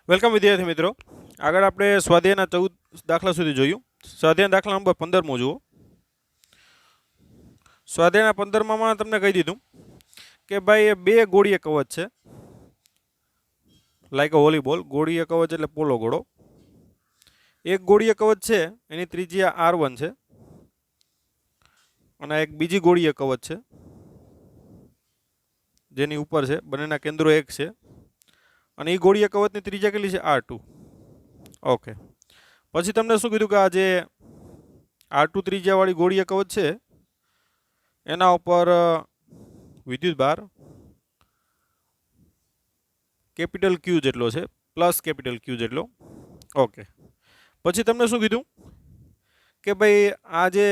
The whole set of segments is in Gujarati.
વેલકમ વિદ્યાર્થી મિત્રો. આગળ આપણે સ્વાધ્યાયના 14 દાખલા સુધી જોયું. સ્વાધ્યાય દાખલા નંબર 15મો જુઓ. સ્વાધ્યાયના 15માં તમને કહી દીધું કે ભાઈ એ બે ગોળીય કવચ છે, લાઈક અ વોલીબોલ. ગોળીય કવચ એટલે પોલો ગોળો. એક ગોળીય કવચ છે એની ત્રિજ્યા R1 છે અને એક બીજી ગોળીય કવચ છે જેની ઉપર છે, બંનેના કેન્દ્રો એક છે અને એ ગોળીય કવચની ત્રિજ્યા કેટલી છે? R2. ઓકે. પછી તમને શું કીધું કે આ જે R2 ત્રિજ્યાવાળી ગોળીય કવચ છે એના ઉપર વિદ્યુતભાર કેપિટલ Q જેટલો છે, પ્લસ કેપિટલ Q જેટલો. ઓકે. પછી તમને શું કીધું કે ભાઈ આ જે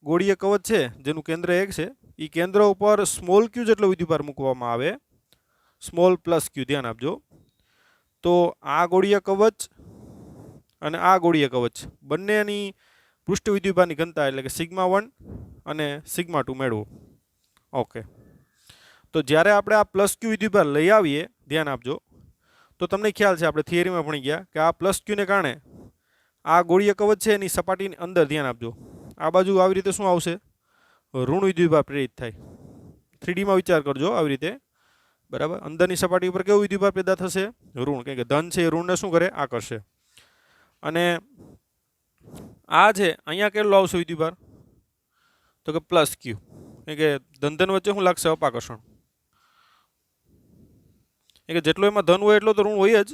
ગોળીય કવચ છે જેનું કેન્દ્ર એક છે એ કેન્દ્ર ઉપર સ્મોલ Q જેટલો વિદ્યુતભાર મૂકવામાં આવે, સ્મોલ પ્લસ Q. ધ્યાન આપજો. તો આ ગોળીય કવચ અને આ ગોળીય કવચ બંનેની પૃષ્ઠ વિદ્યુતભારની ઘનતા એટલે કે σ1 અને σ2 મેળવો. ઓકે. તો જ્યારે આપણે આ પ્લસ Q વિદ્યુતભાર લઈ આવીએ, ધ્યાન આપજો, તો તમને ખ્યાલ છે આપણે થિયરીમાં ભણી ગયા કે આ પ્લસ Qને કારણે આ ગોળીય કવચ છે એની સપાટીની અંદર, ધ્યાન આપજો, આ બાજુ આવી રીતે શું આવશે? ઋણ વિદ્યુતભાર પ્રેરિત થાય. 3Dમાં વિચાર કરજો આવી રીતે, બરાબર. અંદરની સપાટી ઉપર કેવું વિદ્યુતભાર પેદા થશે? ઋણ. કેમ કે ધન છે એ ઋણને શું કરે? આકર્ષે. અને આ છે અહીંયા કેટલો આવશે વિદ્યુતભાર? તો કે પ્લસ Q. કેમ કે ધન વચ્ચે શું લાગશે? અપાકર્ષણ. કે જેટલો એમાં ધન હોય એટલો તો ઋણ હોય જ.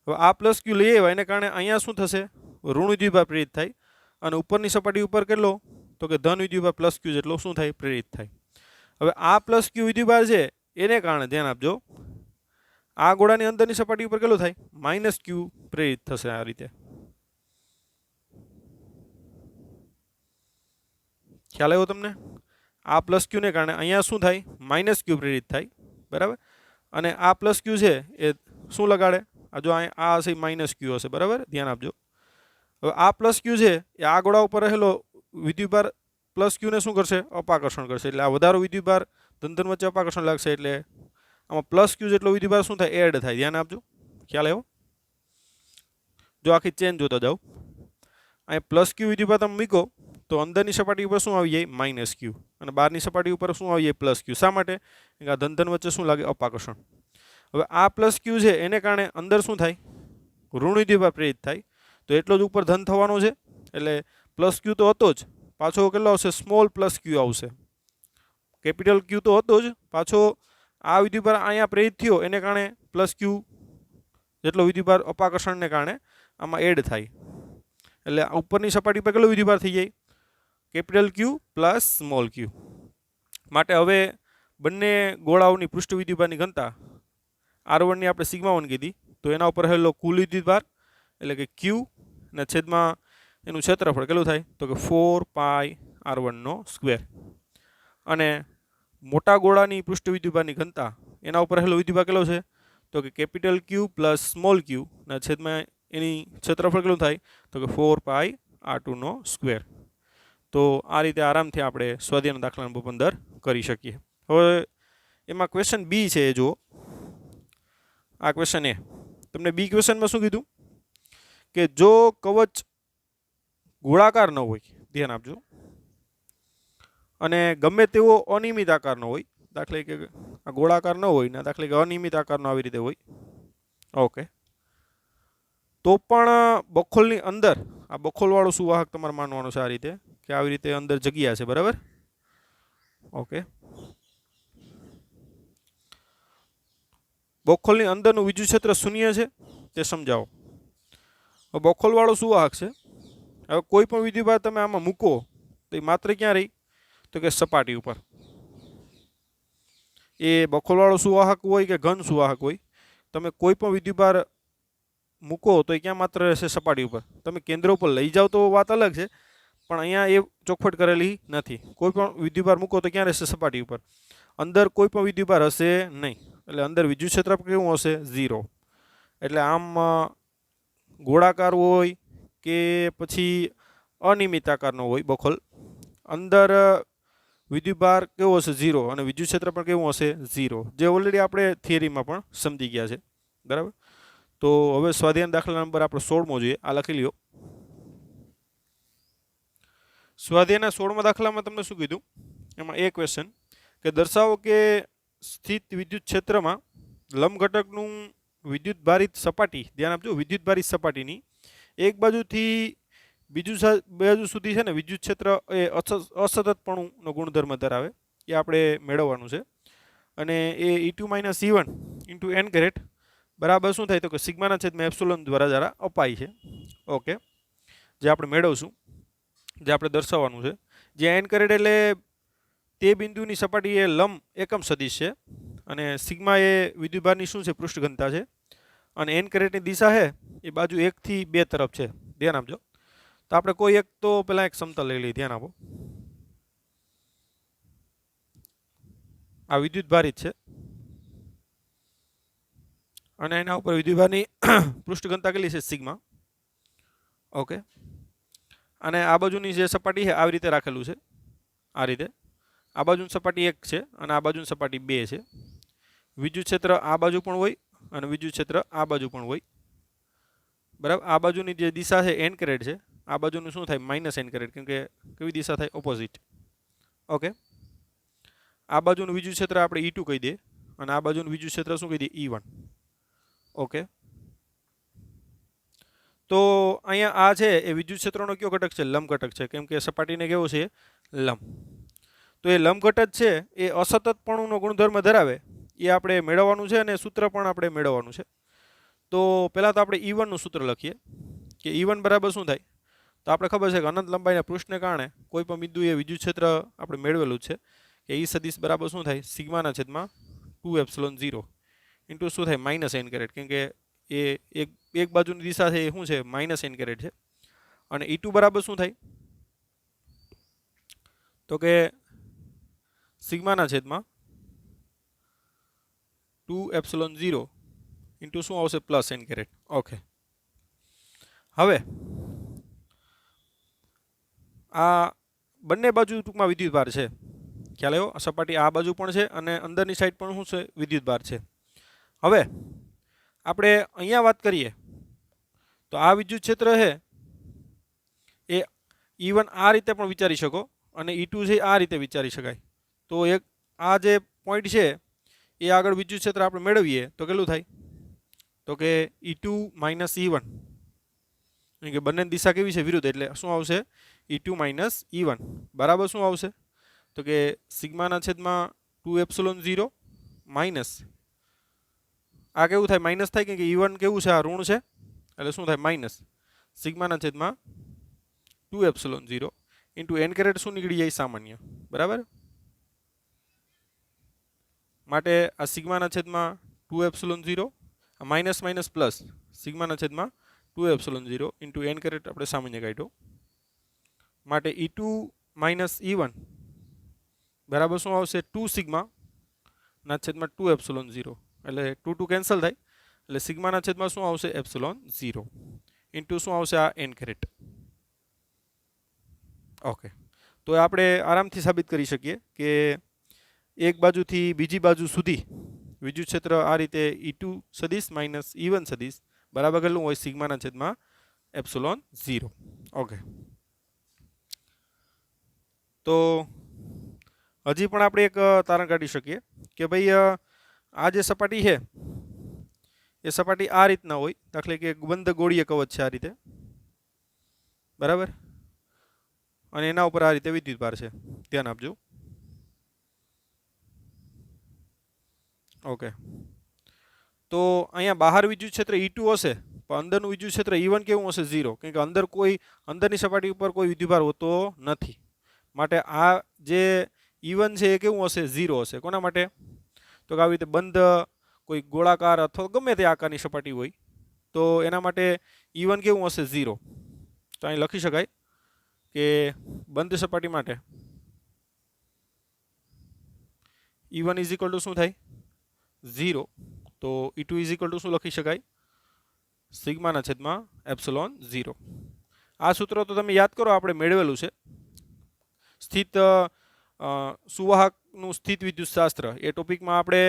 હવે આ પ્લસ Q લઈ આવ્યા એને કારણે અહીંયા શું થશે? ઋણ વિદ્યુતભાર પ્રેરિત થાય અને ઉપરની સપાટી ઉપર કેટલો? તો કે ધન વિદ્યુતભાર પ્લસ Q જેટલો શું થાય? પ્રેરિત થાય. હવે આ પ્લસ Q વિદ્યુતભાર છે એને કારણે, ધ્યાન આપજો, આ ગોળાની અંદરની સપાટી ઉપર કેટલો થાય? માઇનસ Q પ્રેરિત થશે આ રીતે. ખ્યાલ આવ્યો તમને? આ પ્લસ Q ને કારણે અહીંયા શું થાય? માઇનસ Q પ્રેરિત થાય, બરાબર. અને આ પ્લસ Q છે એ શું લગાડે? આ જો આ હશે માઇનસ Q હશે, બરાબર. ધ્યાન આપજો. હવે આ પ્લસ Q છે એ આ ગોળા ઉપર રહેલો વિદ્યુતભાર પ્લસ Q ને શું કરશે? અપાકર્ષણ કરશે. એટલે આ વધારો વિદ્યુતભાર ધન વચ્ચે અપાકર્ષણ લાગશે એટલે આમાં પ્લસ Q જેટલો વિદ્યુતભાર શું થાય? એડ થાય. ધ્યાન આપજો. ખ્યાલ આવ્યો? જો આખી ચેન જોતા જાઓ, અહીં પ્લસ Q વિદ્યુતભાર તમે મૂકો તો અંદરની સપાટી ઉપર શું આવી જાય? Minus Q. અને બહારની સપાટી ઉપર શું આવી જાય? Plus Q. શા માટે? આ ધન વચ્ચે શું લાગે? અપાકર્ષણ. હવે આ પ્લસ Q છે એને કારણે અંદર શું થાય? ઋણ વિદ્યુતભાર પ્રેરિત થાય. તો એટલો જ ઉપર ધન થવાનો છે એટલે પ્લસ Q તો હતો જ, પાછો કેટલો આવશે? સ્મોલ પ્લસ Q આવશે. કેપિટલ Q તો હતો જ, પાછો આ વિદ્યુતભાર અહીંયા પ્રેરિત થયો એને કારણે પ્લસ Q જેટલો વિદ્યુતભાર અપાકર્ષણને કારણે આમાં એડ થાય. એટલે ઉપરની સપાટી પર કેટલો વિદ્યુતભાર થઈ જાય? Capital Q plus small Q. માટે હવે બંને ગોળાઓની પૃષ્ઠ વિદ્યુતભારની ઘનતા R1 ની આપણે σ1 કીધી, તો એના ઉપર રહેલો કુલ વિદ્યુતભાર એટલે કે Q ને છેદમાં એનું ક્ષેત્રફળ કેટલું થાય? તો કે 4πr1². અને મોટા ગોળાની પૃષ્ઠ વિદ્યુતભારની ઘનતા એના ઉપર રહેલો વિદ્યુતભાર કેટલો છે? તો કે capital Q plus small Q ના છેદમાં એની ક્ષેત્રફળ કેટલું થાય? તો કે 4πr2². તો આ રીતે આરામથી આપણે સ્વાધ્યાયનો દાખલા નંબર 15 કરી શકીએ. હવે એમાં ક્વેશ્ચન બી છે એ જુઓ. આ ક્વેશ્ચન એ તમને બી ક્વેશ્ચનમાં શું કીધું કે જો કવચ ગોળાકાર ન હોય, ધ્યાન આપજો, અને ગમે તેવો અનિયમિત આકારનો હોય, દાખલા કે આ ગોળાકાર ન હોય ને દાખલા કે અનિયમિત આકારનો આવી રીતે હોય, ઓકે, તો પણ બખોલની અંદર, આ બખોલવાળો સુવાહક તમારે માનવાનો છે આ રીતે કે આવી રીતે અંદર જગ્યા છે, બરાબર. ઓકે. બખોલની અંદરનું વિદ્યુત ક્ષેત્ર શૂન્ય છે તે સમજાવો. બખોલવાળો સુવાહક છે. હવે કોઈ પણ વિદ્યુતભાર તમે આમાં મૂકો તો એ માત્ર ક્યાં રહી? તો કે સપાટી ઉપર. એ બખોલવાળો સુવાહક હોય કે ઘન સુવાહક હોય, તમે કોઈ પણ વિદ્યુતભાર મૂકો તો એ ક્યાં માત્ર રહેશે? સપાટી ઉપર. તમે કેન્દ્ર ઉપર લઈ જાઓ તો વાત અલગ છે, પણ અહીંયા એ ચોખવટ કરેલી નથી. કોઈ પણ વિદ્યુતભાર મૂકો તો ક્યાં રહેશે? સપાટી ઉપર. અંદર કોઈ પણ વિદ્યુતભાર હશે નહીં, એટલે અંદર વિદ્યુત ક્ષેત્ર કેવું હશે? 0. એટલે આમ ગોળાકાર હોય કે પછી અનિયમિત આકારનો હોય બખોલ, અંદર વિદ્યુતભાર કેવો હશે? 0. અને વિદ્યુત ક્ષેત્ર પણ કેવું હશે? 0. જે ઓલરેડી આપણે થિયરીમાં પણ સમજી ગયા છે, બરાબર. તો હવે સ્વાધ્યાય દાખલા નંબર આપણો 16મો જોઈએ. આ લખી લ્યો. સ્વાધ્યાયના 16મા દાખલામાં તમને શું કીધું? એમાં એક ક્વેશ્ચન કે દર્શાવો કે સ્થિત વિદ્યુત ક્ષેત્રમાં લંબ ઘટકનું વિદ્યુત ભારિત સપાટી, ધ્યાન આપજો, વિદ્યુત ભારિત સપાટીની એક બાજુથી બાજુ સુધી છે ને વિદ્યુત ક્ષેત્ર એ અસતતપણુંનો ગુણધર્મ ધરાવે. એ આપણે મેળવવાનું છે. અને એ E2 - E1 into n caret બરાબર શું થાય? તો કે સિગ્માના છેદમાં એપ્સિલોન દ્વારા અપાય છે. ઓકે, જે આપણે મેળવશું, જે આપણે દર્શાવવાનું છે. જે n કેરેટ એટલે તે બિંદુની સપાટી એ લંબ એકમ સદિશ છે અને સિગ્મા એ વિદ્યુતભારની શું છે? પૃષ્ઠ ઘનતા છે. અને n કેરેટની દિશા છે એ બાજુ 1 થી 2 તરફ છે. ધ્યાન આપજો. તો આપણે કોઈ એક તો પહેલા એક સમતલ લઈ લઈએ. ધ્યાન આપો. આ વિદ્યુત ભારિત છે અને એના ઉપર વિદ્યુતભારની પૃષ્ઠ ઘનતા કેટલી છે? સિગ્મા. ઓકે, અને આ બાજુની જે સપાટી છે આવી રીતે રાખેલું છે. આ રીતે આ બાજુની સપાટી 1 છે અને આ બાજુની સપાટી 2 છે. વિદ્યુત ક્ષેત્ર આ બાજુ પણ હોય અને વિદ્યુત ક્ષેત્ર આ બાજુ પણ હોય. બરાબર. આ બાજુની જે દિશા છે n કેરેટ છે, આ બાજુનું શું થાય? -n કેરેટ, કેમ કે કેવી દિશા થાય? ઓપોઝિટ. ઓકે, આ બાજુનું વિદ્યુત ક્ષેત્ર આપણે E2 કહી દઈએ અને આ બાજુનું વિદ્યુત ક્ષેત્ર શું કહી દઈએ? E1. ઓકે, તો અહીંયા આ છે એ વિદ્યુત ક્ષેત્રનો કયો ઘટક છે? લંબ ઘટક છે, કેમ કે સપાટીને કેવો છે? લંબ. તો એ લંબ ઘટક છે એ અસતતપણુંનો ગુણધર્મ ધરાવે. એ આપણે મેળવવાનું છે અને સૂત્ર પણ આપણે મેળવવાનું છે. તો પહેલાં તો આપણે E1 નું સૂત્ર લખીએ કે E1 બરાબર શું થાય? તો આપણે ખબર છે કે અનંત લંબાઈના પૃષ્ઠને કારણે કોઈ પણ બિંદુએ વિદ્યુત ક્ષેત્ર આપણે મેળવેલું છે કે E સદિશ બરાબર શું થાય? સિગ્માના છેદમાં 2ε0 ઇન્ટુ શું થાય? -n કેરેટ, કેમ કે એ એક બાજુની દિશા છે એ શું છે? -n કેરેટ છે. અને E2 બરાબર શું થાય? તો કે સિગ્માના છેદમાં 2ε0 ઇન્ટુ શું આવશે? +n caret. ઓકે, હવે આ બંને બાજુ ટૂંકમાં વિદ્યુતભાર છે. ખ્યાલ આવ્યો? સપાટી આ બાજુ પણ છે અને અંદરની સાઈડ પણ શું છે? વિદ્યુતભાર છે. હવે આપણે અહીંયા વાત કરીએ તો આ વિદ્યુત ક્ષેત્ર છે એ E1 આ રીતે પણ વિચારી શકો અને E2 છે આ રીતે વિચારી શકાય. તો એક આ જે પોઈન્ટ છે એ આગળ વિદ્યુત ક્ષેત્ર આપણે મેળવીએ તો કેટલું થાય? તો કે E2 - E1, કે બંને દિશા કેવી છે? વિરુદ્ધ. એટલે શું આવશે? E2 - E1 બરાબર શું આવશે? તો કે સિગ્માના છેદમાં 2ε0 માઇનસ આ કેવું થાય? માઇનસ થાય, કેમ કે E1 કેવું છે? આ ઋણ છે એટલે શું થાય? માઇનસ સિગ્માના છેદમાં 2ε0 ઇન્ટુ n કેરેટ શું નીકળી જાય? સામાન્ય. બરાબર. માટે આ સિગ્માના છેદમાં 2ε0 માઇનસ માઇનસ પ્લસ સિગ્માના છેદમાં 2ε0 ઇન્ટુ n કેરેટ આપણે સામાન્ય કાઢ્યો. માટે E2 - E1 બરાબર શું આવશે? 2 સિગ્મા ના છેદમાં 2ε0, એટલે 2 2 કેન્સલ થાય એટલે સિગ્માના છેદમાં શું આવશે? ε0 ઇન્ટુ શું આવશે? આ n કેરેટ. ઓકે, તો આપણે આરામથી સાબિત કરી શકીએ કે એક બાજુથી બીજી બાજુ સુધી વિદ્યુત ક્ષેત્ર આ રીતે E2 સદિશ માઇનસ E1 સદિશ બરાબર કેટલું હોય? સિગ્માના છેદમાં ε0. ઓકે, તો હજી પણ આપણે એક તારણ કાઢી શકીએ કે ભાઈ આ જે સપાટી છે એ સપાટી આ રીતના હોય. દાખલા કે બંધ ગોળીય કવચ છે આ રીતે. બરાબર. અને એના ઉપર આ રીતે વિદ્યુતભાર છે. ધ્યાન આપજો. ઓકે, તો અહીંયા બહાર વિદ્યુત ક્ષેત્ર E2 હશે પણ અંદરનું વિદ્યુત ક્ષેત્ર E1 કેવું હશે? 0, કેમ કે અંદરની સપાટી ઉપર કોઈ વિદ્યુતભાર હોતો નથી. માટે આ જે E1 છે એ કેવું હશે? 0 હશે. કોના માટે? તો કે આવી રીતે બંધ કોઈ ગોળાકાર અથવા ગમે તે આકારની સપાટી હોય તો એના માટે E1 કેવું હશે? 0. તો અહીં લખી શકાય કે બંધ સપાટી માટે E1 ઇઝ ઇક્વલ ટુ શું થાય? 0. તો E2 ઇઝ ઇક્વલ ટુ શું લખી શકાય? સિગ્માના છેદમાં ε0. આ સૂત્ર તો તમે યાદ કરો, આપણે મેળવેલું છે. સ્થિત સુવાહકનું સ્થિત વિદ્યુતશાસ્ત્ર એ ટોપિકમાં આપણે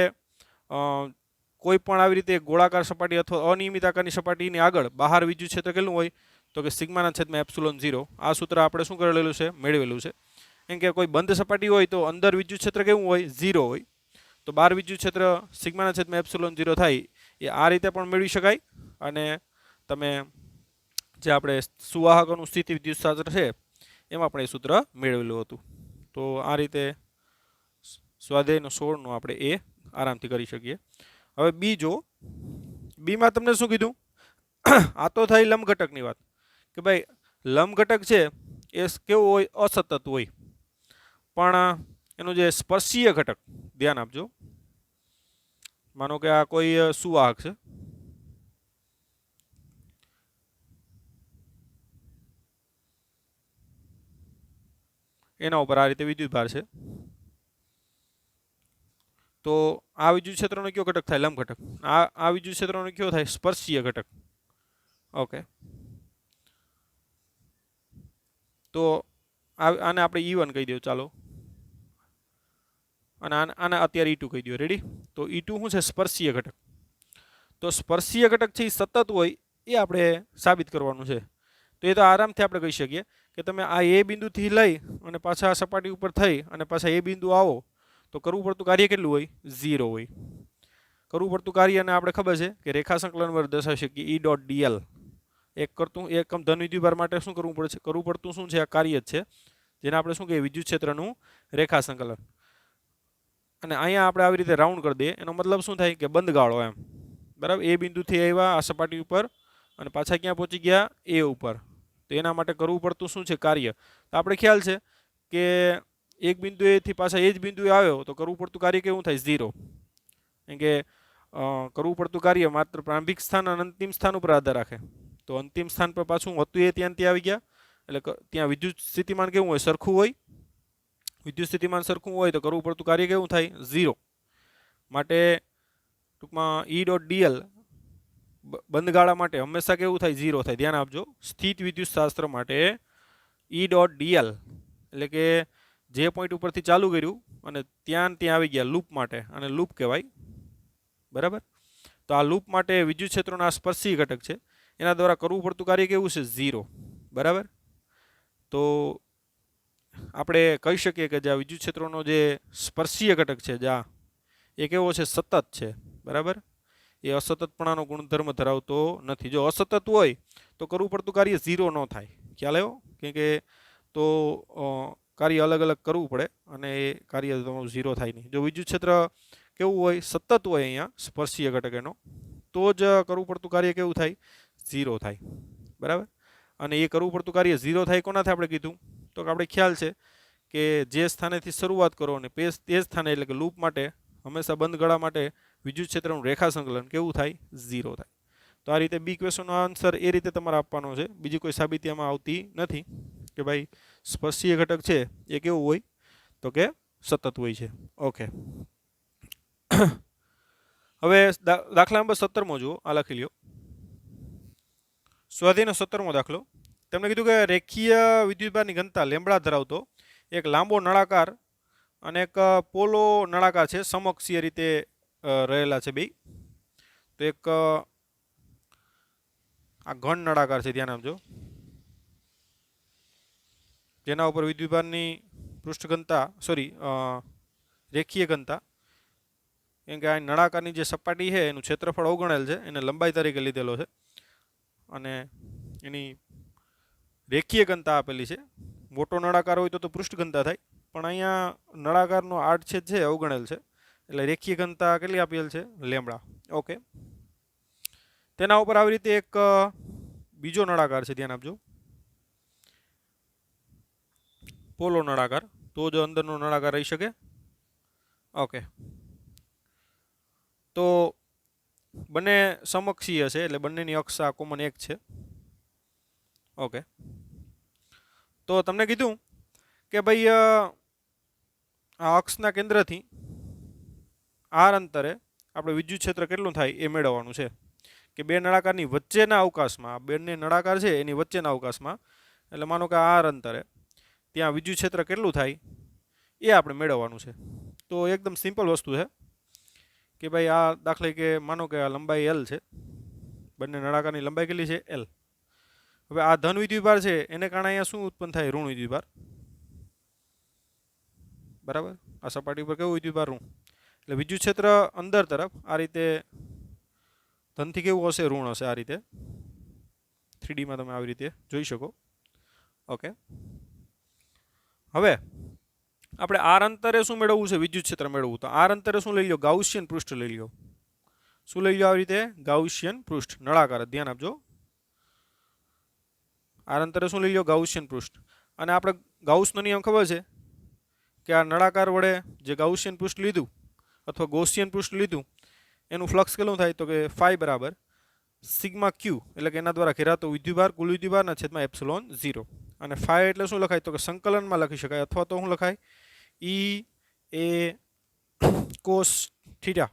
કોઈ પણ આવી રીતે ગોળાકાર સપાટી અથવા અનિયમિત આકારની સપાટીની આગળ બહાર વિદ્યુત ક્ષેત્ર કેટલું હોય તો કે સિગ્માના છેદમાં એપ્સિલોન 0. આ સૂત્ર આપણે શું કરેલું છે, મેળવેલું છે. એમ કે કોઈ બંધ સપાટી હોય તો અંદર વિદ્યુત ક્ષેત્ર કેવું હોય, 0 હોય. તો બહાર વિદ્યુત ક્ષેત્ર સિગ્માના છેદમાં એપ્સિલોન 0 થાય એ આ રીતે પણ મેળવી શકાય. અને તમે જે આપણે સુવાહકોનું સ્થિતિ વિદ્યુતશાસ્ત્ર છે એમાં પણ એ સૂત્ર મેળવેલું હતું. તો આ રીતે સ્વાધ્યાયનો 16નો આપણે એ આરામથી કરી શકીએ. હવે બી જો, બીમાં તમને શું કીધું, આ તો થઈ લંબ ઘટકની વાત કે ભાઈ લંબ ઘટક છે એ કેવું હોય, અસતત હોય. પણ એનું જે સ્પર્શીય ઘટક, ધ્યાન આપજો, માનો કે આ કોઈ સુવાહક છે, એના ઉપર આ રીતે વિદ્યુતભાર છે, તો આ વિદ્યુત ક્ષેત્રનો કયો ઘટક થાય, લંબ ઘટક. આ વિદ્યુત ક્ષેત્રનો કયો થાય, સ્પર્શીય ઘટક. ઓકે, તો આને આપણે E1 કહી દઈએ ચાલો, અને આને અત્યારે E2 કહી દો. રેડી? તો E2 શું છે, સ્પર્શીય ઘટક. તો સ્પર્શીય ઘટક છે એ સતત હોય એ આપણે સાબિત કરવાનું છે. તો એ તો આરામથી આપણે કહી શકીએ કે તમે આ એ બિંદુથી લઈ અને પાછા આ સપાટી ઉપર થઈ અને પાછા એ બિંદુ આવો તો કરવું પડતું કાર્ય કેટલું હોય, 0 હોય. કરવું પડતું કાર્ય, અને આપણે ખબર છે કે રેખા સંકલન વડે દર્શાવી શકીએ E.dl. એકમ ધન વિદ્યુતભાર માટે શું કરવું પડે છે, કરવું પડતું શું છે, આ કાર્ય જ છે જેને આપણે શું કહીએ, વિદ્યુત ક્ષેત્રનું રેખા સંકલન. અને અહીંયા આપણે આવી રીતે રાઉન્ડ કરી દઈએ, એનો મતલબ શું થાય કે બંધ ગાળો એમ. બરાબર? એ બિંદુથી આવ્યા આ સપાટી ઉપર અને પાછા ક્યાં પહોંચી ગયા, એ ઉપર. તો એના માટે કરવું પડતું શું છે, કાર્ય. તો આપણે ખ્યાલ છે કે એક બિંદુએથી પાછા એ જ બિંદુએ આવ્યો તો કરવું પડતું કાર્ય કેવું થાય, 0. કેમ કે કરવું પડતું કાર્ય માત્ર પ્રારંભિક સ્થાન અને અંતિમ સ્થાન ઉપર આધાર રાખે. તો અંતિમ સ્થાન પર પાછું હતું એ ત્યાં આવી ગયા, એટલે ત્યાં વિદ્યુત સ્થિતિમાન કેવું હોય, સરખું હોય. વિદ્યુત સ્થિતિમાન સરખું હોય તો કરવું પડતું કાર્ય કેવું થાય, 0. માટે ટૂંકમાં E.dl બંધગાળા માટે હંમેશા કેવું થાય, 0 થાય. ધ્યાન આપજો, સ્થિત વિદ્યુતશાસ્ત્ર માટે E.dl એટલે કે જે પોઈન્ટ ઉપરથી ચાલુ કર્યું અને ત્યાં આવી ગયા લૂપ માટે, અને લૂપ કહેવાય. બરાબર? તો આ લૂપ માટે વિદ્યુત ક્ષેત્રોના સ્પર્શી ઘટક છે, એના દ્વારા કરવું પડતું કાર્ય કેવું છે, 0. બરાબર? તો આપણે કહી શકીએ કે જે વિદ્યુત ક્ષેત્રોનો જે સ્પર્શીય ઘટક છે જા એ કેવો છે, સતત છે. બરાબર? એ અસતતપણાનો ગુણધર્મ ધરાવતો નથી. જો અસતત હોય તો કરવું પડતું કાર્ય 0 ન થાય. ખ્યાલ આવ્યો? કેમ કે તો કાર્ય અલગ અલગ કરવું પડે અને એ કાર્ય તમારું 0 થાય નહીં. જો વિદ્યુત ક્ષેત્ર કેવું હોય, સતત હોય અહીંયા સ્પર્શીય ઘટક એનો, તો જ કરવું પડતું કાર્ય કેવું થાય, 0 થાય. બરાબર? અને એ કરવું પડતું કાર્ય 0 થાય કોનાથી આપણે કીધું, તો આપણે ખ્યાલ છે કે જે સ્થાનેથી શરૂઆત કરો અને તે સ્થાને એટલે કે લૂપ માટે હંમેશા બંધ ગાળા માટે વિદ્યુત ક્ષેત્રનું રેખા સંકલન કેવું થાય, 0 થાય. તો આ રીતે બી ક્વેશ્ચનનો આન્સર એ રીતે તમારે આપવાનો છે. બીજી કોઈ સાબિતી આમાં આવતી નથી કે ભાઈ સ્પર્શીય ઘટક છે એ કેવું હોય, તો કે સતત હોય છે. ઓકે, હવે દાખલા નંબર 17મો જુઓ. આ લખી લ્યો, સ્વાધ્યાયનો 17મો દાખલો. તેમણે કીધું કે રેખીય વિદ્યુતભારની ઘનતા લેમ્બડા ધરાવતો એક લાંબો નળાકાર અને એક પોલો નળાકાર છે, સમકક્ષીય રીતે રહેલા છે બે. તો એક આ ઘન નળાકાર છે, ધ્યાન આપજો, જેના ઉપર વિદ્યુતભારની પૃષ્ઠ ઘનતા રેખીય ઘનતા, કેમ કે આ નળાકારની જે સપાટી છે એનું ક્ષેત્રફળ અવગણેલ છે, એને લંબાઈ તરીકે લીધેલો છે અને એની રેખીય ઘનતા આપેલી છે. મોટો નળાકાર હોય તો પૃષ્ઠ ઘનતા થાય, પણ અહીંયા નળાકારનો આડછેદ છે અવગણેલ છે, એટલે રેખીય ઘનતા કેટલી આપેલ છે, લેમ્બડા. ઓકે, તેના ઉપર આવી રીતે એક બીજો નળાકાર છે, ધ્યાન આપજો, પોલો નળાકાર, તો જ અંદરનો નળાકાર રહી શકે. ઓકે, તો બંને સમકક્ષીય છે એટલે બંનેની અક્ષ આ કોમન 1 છે. ઓકે, તો તમને કીધું કે ભાઈ આ અક્ષના કેન્દ્રથી આર અંતરે આપણે વિદ્યુત ક્ષેત્ર કેટલું થાય એ મેળવવાનું છે. કે બે નળાકારની વચ્ચેના અવકાશમાં, બંને નળાકાર છે એની વચ્ચેના અવકાશમાં, એટલે માનો કે આર અંતરે ત્યાં વિદ્યુત ક્ષેત્ર કેટલું થાય એ આપણે મેળવવાનું છે. તો એકદમ સિમ્પલ વસ્તુ છે. કે ભાઈ આ દાખલા કે માનો કે આ લંબાઈ L છે, બંને નળાકારની લંબાઈ કેટલી છે L. હવે આ ધન વિદ્યુતભાર છે એને કારણે અહીંયા શું ઉત્પન્ન થાય ઋણ વિદ્યુતભાર, બરાબર. આ સપાટી પર કેવું વિદ્યુતભાર ઋણ, એટલે વિદ્યુત ક્ષેત્ર અંદર તરફ આ રીતે ધનથી કેવું હશે ઋણ હશે, આ રીતે 3D માં તમે આવી રીતે જોઈ શકો. ઓકે, હવે આપણે આર અંતરે શું મેળવવું છે, વિદ્યુત ક્ષેત્ર મેળવવું. તો આર અંતરે શું લઈ લો, ગાઉસિયન પૃષ્ઠ લઈ લો. શું લઈ લો, આવી રીતે ગાઉસિયન પૃષ્ઠ, નળાકાર, ધ્યાન આપજો. આર અંતરે શું લઈ લો, ગાઉસિયન પૃષ્ઠ. અને આપણે ગાઉસનો નિયમ ખબર છે કે આ નળાકાર વડે જે ગાઉસિયન પૃષ્ઠ લીધું અથવા ગૌસિયન પૃષ્ઠ લીધું એનું ફ્લક્સ કેટલું થાય, તો કે ફાઈ બરાબર સિગ્મા ક્યુ, એટલે કે એના દ્વારા ઘેરાતો વિદ્યુતભાર કુલ વિદ્યુતભારના છેદમાં એપ્સિલોન 0. અને ફાઈ એટલે શું લખાય, તો કે સંકલનમાં લખી શકાય, અથવા તો શું લખાય, ઈ એ કોસ થીટા.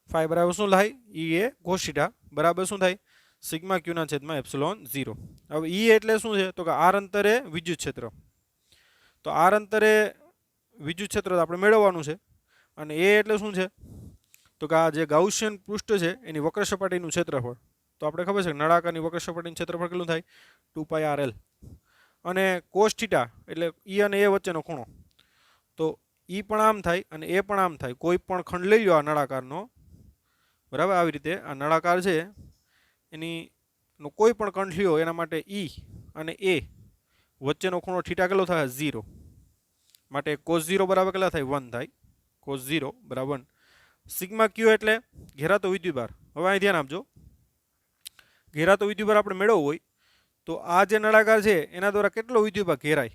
ફાઈ બરાબર શું લખાય, ઈ એ કોસ થીટા બરાબર શું થાય, સિગ્મા ક્યુના છેદમાં એપ્સિલોન 0. હવે ઈ એટલે શું છે, તો કે આર અંતરે વિદ્યુત ક્ષેત્ર. તો આર અંતરે વિદ્યુત ક્ષેત્ર આપણે મેળવવાનું છે. અને એ એટલે શું છે, તો કે આ જે ગાઉસિયન પૃષ્ઠ છે એની વક્ર સપાટીનું ક્ષેત્રફળ. તો આપણે ખબર છે કે નળાકારની વક્ર સપાટીનું ક્ષેત્રફળ કેટલું થાય, 2πrl. અને કોસ થીટા એટલે ઈ અને એ વચ્ચેનો ખૂણો. તો ઈ પણ આમ થાય અને એ પણ આમ થાય. કોઈ પણ ખંડ લઈ લો આ નળાકારનો, બરાબર. આવી રીતે આ નળાકાર છે એની કોઈ પણ ખંડ લ્યો એના માટે ઈ અને એ વચ્ચેનો ખૂણો થીટા કેટલો થાય, 0. માટે cos 0 બરાબર કેટલા થાય, 1 થાય. cos 0 બરાબર 1. સિગ્મા ક્યુ એટલે ઘેરાતો વિદ્યુતભાર. હવે અહીં ધ્યાન આપજો, ઘેરાતો વિદ્યુતભાર આપણે મેળવવો હોય તો આ જે નળાકાર છે એના દ્વારા કેટલો વિદ્યુતભાર ઘેરાય,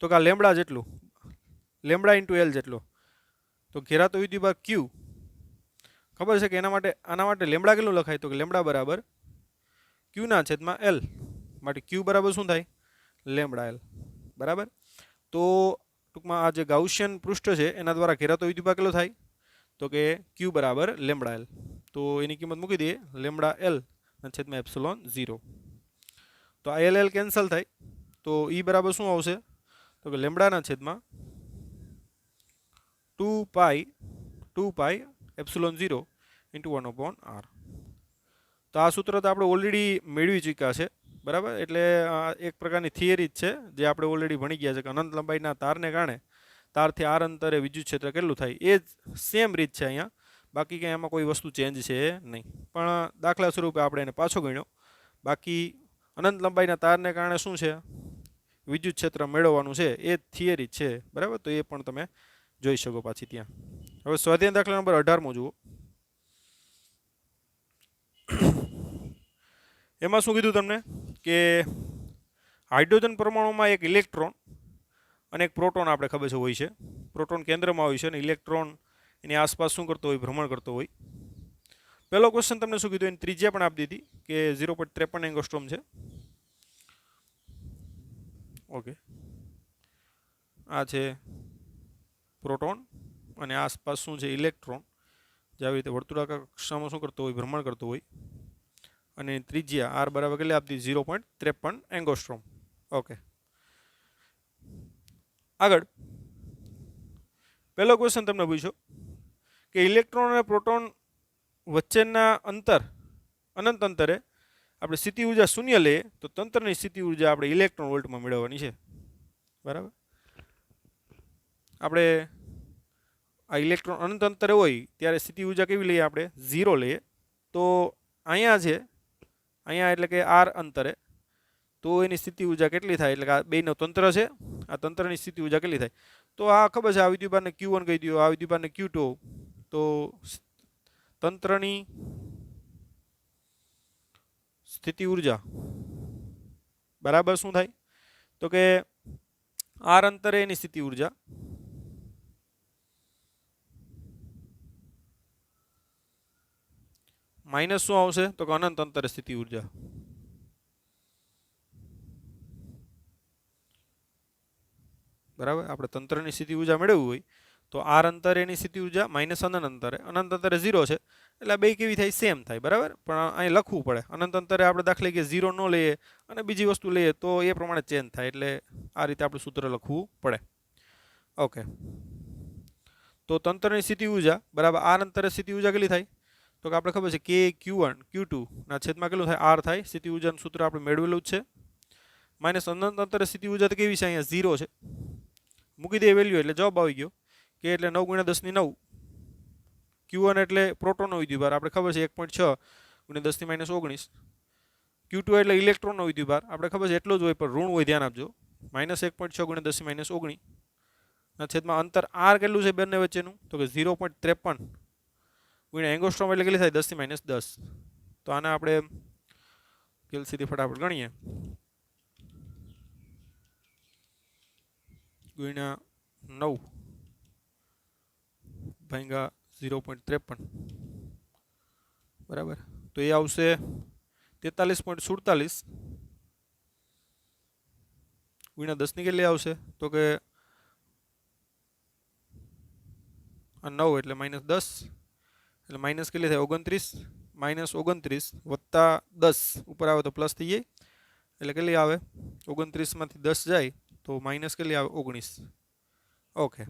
તો કે આ લેમ્બડા જેટલું, લેમ્બડા ઇન્ટુ એલ જેટલો. તો ઘેરાતો વિદ્યુતભાર ક્યુ ખબર છે કે એના માટે આના માટે લેમ્બડા કેટલું લખાય, તો કે લેમ્બડા બરાબર ક્યુના છેદમાં એલ. માટે ક્યુ બરાબર શું થાય, લેમ્બડા એલ, બરાબર. તો ટૂંકમાં આ જે ગાઉસિયન પૃષ્ઠ છે એના દ્વારા ઘેરાતો વિદ્યુતભાર કેટલો થાય, તો કે ક્યુ બરાબર લેમ્બડા એલ. તો એની કિંમત મૂકી દઈએ, લેમ્બડા એલ ના છેદમાં એપ્સિલોન 0. તો આ એલ એલ કેન્સલ થાય. તો ઈ બરાબર શું આવશે, તો કે લેમ્બડાના છેદમાં 2π એપ્સિલોન 0 ઇન્ટુ 1/r. તો આ સૂત્ર તો આપણે ઓલરેડી મેળવી ચૂક્યા છે, બરાબર. એટલે આ એક પ્રકારની થિયરી જ છે જે આપણે ઓલરેડી ભણી ગયા છે કે અનંત લંબાઈના તારને કારણે તારથી આર અંતરે વિદ્યુત ક્ષેત્ર કેટલું થાય. એ જ સેમ રીત છે અહીંયા, બાકી કંઈ એમાં કોઈ વસ્તુ ચેન્જ છે નહીં. પણ દાખલા સ્વરૂપે આપણે એને પાછો ગણ્યો. બાકી અનંત લંબાઈના તારને કારણે શું છે, વિદ્યુત ક્ષેત્ર મેળવવાનું છે, એ જ થિયરી છે, બરાબર. તો એ પણ તમે જોઈ શકો પાછી ત્યાં. હવે સ્વાધ્યાય દાખલા નંબર 18મો જુઓ. એમાં શું કીધું તમને કે હાઇડ્રોજન પરમાણુમાં એક ઇલેક્ટ્રોન અને એક પ્રોટોન આપણે ખબર છે હોય છે. પ્રોટોન કેન્દ્રમાં હોય છે અને ઇલેક્ટ્રોન એની આસપાસ શું કરતો હોય, ભ્રમણ કરતો હોય. પહેલો ક્વેશ્ચન તમને શું કીધું, એની ત્રિજ્યા પણ આપી દીધી કે 0.53 એંગસ્ટ્રોમ છે. ઓકે, આ છે પ્રોટોન અને આસપાસ શું છે, ઇલેક્ટ્રોન, જે આવી રીતે વર્તુળાકાર કક્ષામાં શું કરતો હોય, ભ્રમણ કરતો હોય. અને ત્રિજ્યા આર બરાબર કેટલી આપી, 0.53 એંગસ્ટ્રોમ. ઓકે, આગળ પહેલો ક્વેશ્ચન તમને પૂછ્યો કે ઇલેક્ટ્રોન અને પ્રોટોન વચ્ચેના અંતર, અનંત અંતરે આપણે સ્થિતિ ઉર્જા શૂન્ય લઈએ તો તંત્રની સ્થિતિ ઉર્જા આપણે ઇલેક્ટ્રોન વોલ્ટમાં મેળવવાની છે, બરાબર. આપણે આ ઇલેક્ટ્રોન અનંત અંતરે હોય ત્યારે સ્થિતિ ઉર્જા કેવી લઈએ, આપણે 0 લઈએ. તો અહીંયા છે, અહીંયા એટલે કે આર અંતરે, તો એની સ્થિતિ ઉર્જા કેટલી થાય, એટલે કે આ બેનો તંત્ર છે, આ તંત્રની સ્થિતિ ઉર્જા કેટલી થાય. તો આ ખબર છે, આ વિદ્યુતભારને Q1 કહી દો, આ વિદ્યુતભારને Q2. તો તંત્રની સ્થિતિ ઉર્જા બરાબર શું થાય, તો કે આર અંતરે એની સ્થિતિ ઉર્જા માઇનસ શું આવશે, તો કે અનંત અંતરે સ્થિતિ ઉર્જા. બરાબર, આપણે તંત્રની સ્થિતિ ઉર્જા મેળવવી હોય તો આર અંતરે એની સ્થિતિ ઉર્જા માઇનસ અનંત અંતરે 0 છે, એટલે બે કેવી થાય, સેમ થાય, બરાબર. પણ અહીં લખવું પડે, અનંત અંતરે આપણે દાખલે કે 0 ન લઈએ અને બીજી વસ્તુ લઈએ તો એ પ્રમાણે ચેન્જ થાય, એટલે આ રીતે આપણે સૂત્ર લખવું પડે. ઓકે, તો તંત્રની સ્થિતિ ઉર્જા બરાબર આર અંતરે સ્થિતિ ઉર્જા કેટલી થાય? તો કે આપણે ખબર છે કે Q1 Q2 ના છેદમાં કેટલું થાય? આર થાય. સ્થિતિ ઉર્જાનું સૂત્ર આપણે મેળવેલું જ છે. માઇનસ અનંત અંતરે સ્થિતિ ઉર્જા તો કેવી છે? અહીંયા 0 છે. મૂકી દઈએ વેલ્યુ એટલે જવાબ આવી ગયો. કે એટલે 9 × 10⁹. Q1 એટલે પ્રોટોનનો વિદ્યુતભાર આપણે ખબર છે 1.6 × 10⁻19. Q2 એટલે ઇલેક્ટ્રોનનો વિદ્યુતભાર આપણે ખબર છે એટલો જ હોય, પણ ઋણ હોય, ધ્યાન આપજો. -1.6 × 10⁻19 ના છેદમાં અંતર r કેટલું છે બંને વચ્ચેનું? તો કે 0.53 ગુણ્યા એંગસ્ટ્રોમ એટલે કેટલી થાય? 10⁻10. તો આને આપણે કેલ્સીથી ફટાફટ ગણીએ. ગુણ્યા 9 ભાગ્યા 0.53 બરાબર. તો એ આવશે 43.47 ગુણ્યા 10 ની કેટલી આવશે? તો કે 9 એટલે -10 એટલે માઇનસ કેટલી થાય? 29. -29 વત્તા 10 ઉપર આવે તો પ્લસ થઈ જાય એટલે કેટલી આવે? 29 માંથી 10 જાય તો માઇનસ કેટલી આવે? 19. ઓકે.